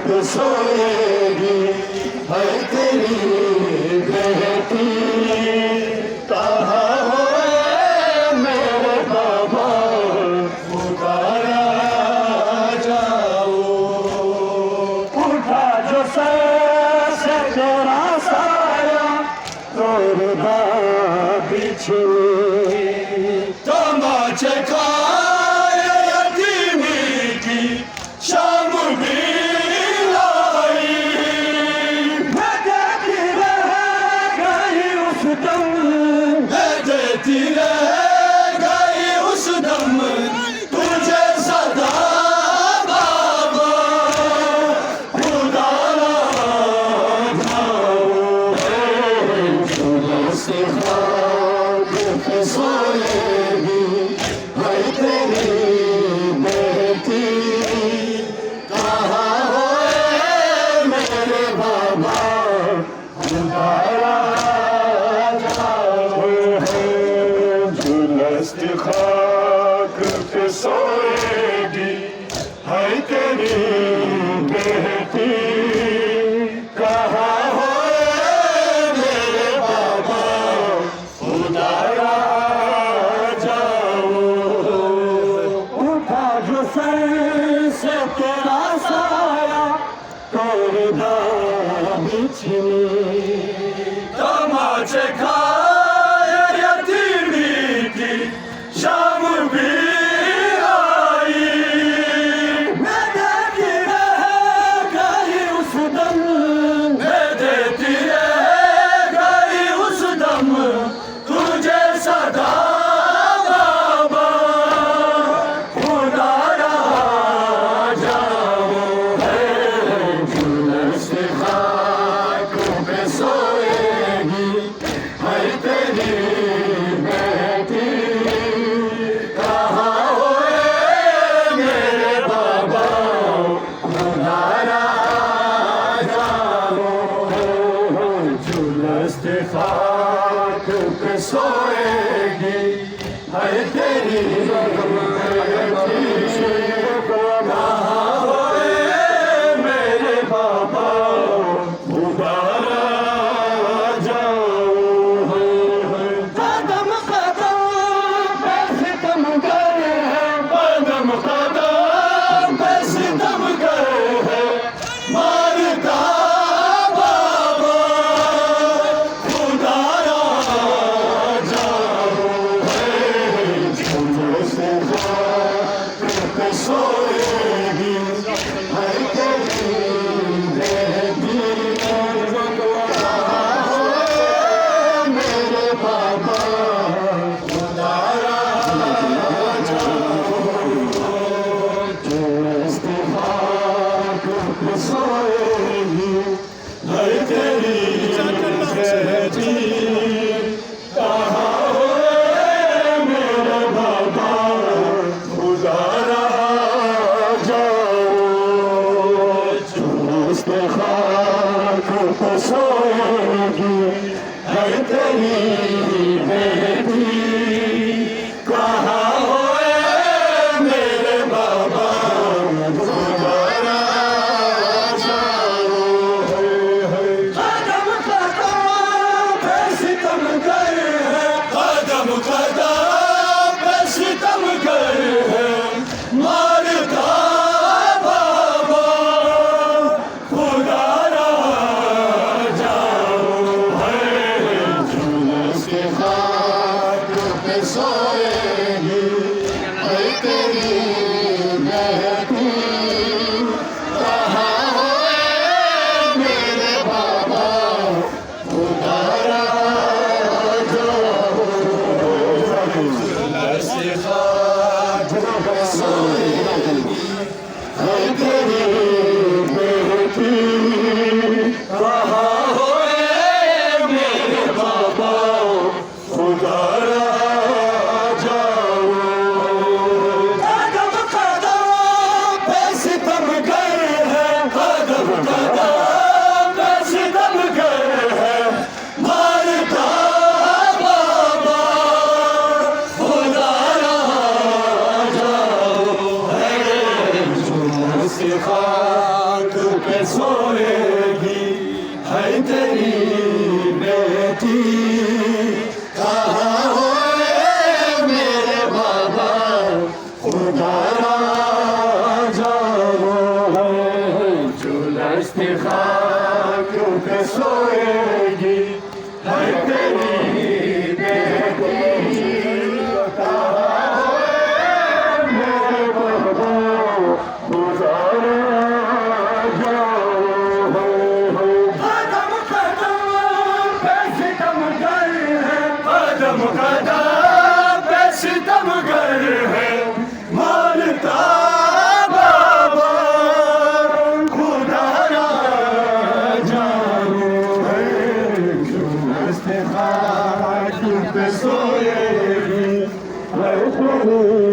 पे सोएगी है तेरी बेटी। कहाँ हो मेरे बाबा पुकारा जाओ। उठा जो सर से तेरा साया तोड़दा बिछड़े। तमाचे खाए यतीमी की शाम भी लाई। मैं देती रह गई उस दम, मैं देती रह गई उस दम तुझे सदा बाबा। खुदा ना जाओ से खाक पे सोएगी है तेरी बेटी। कहाँ हो मेरे बाबा पुकारा जाओ। जुलस्त खाक पे सोएगी है तेरी बेटी। कहाँ हो मेरे बाबा पुकारा जाओ। उठा जो सर से तेरा साया तोड़दा बिछड़े। तमाचे खाए यतीमी की शाम भी आई। मैं देती रह गई उस दम, मैं देती रह गई उस दम तुझे सदा बाबा। खुदारा जाओ जुलस्त खाक पे सोएगी है तेरी बेटी। कहाँ हो मेरे बाबा खुदारा जाओ। जुलस्त खाक पे सोएगी है तेरी बेटी। कहाँ हो मेरे बाबा खुदारा जाओ। कदम कदम पे सितम गए हैं, कदम कदम पे सितम गए हैं मारता बाबा। खुदारा जाओ जुलस्त खाक पे सोएगी है तेरी बेटी। कहाँ हो मेरे बाबा खुदारा जाओ। जुलस्त खाक पे सोएगी है तेरी बेटी। कहाँ हो मेरे बाबा खुदारा जाओ। जुलस्त खाक पे सोएगी है तेरी बेटी। कहाँ हो मेरे बाबा खुदारा जाओ। कदम कदम पे सितम गए हैं, कदम कदम पे सितम गए हैं मारता बाबा। खुदारा जाओ जुलस्त खाक है तेरी बेटी। कहाँ होए मेरे बाबा खुदा राजा वो है जो दस्त खाक पे सोएगी है तेरी बेटी। कहाँ होए मेरे बाबा खुदा राजा वो है। कदम कदम पे सितमगर है, कदम कदम पे सितमगर है, मारता बाबा खुदा राजा वो है जो दस्त खाक पे सोएगी है तेरी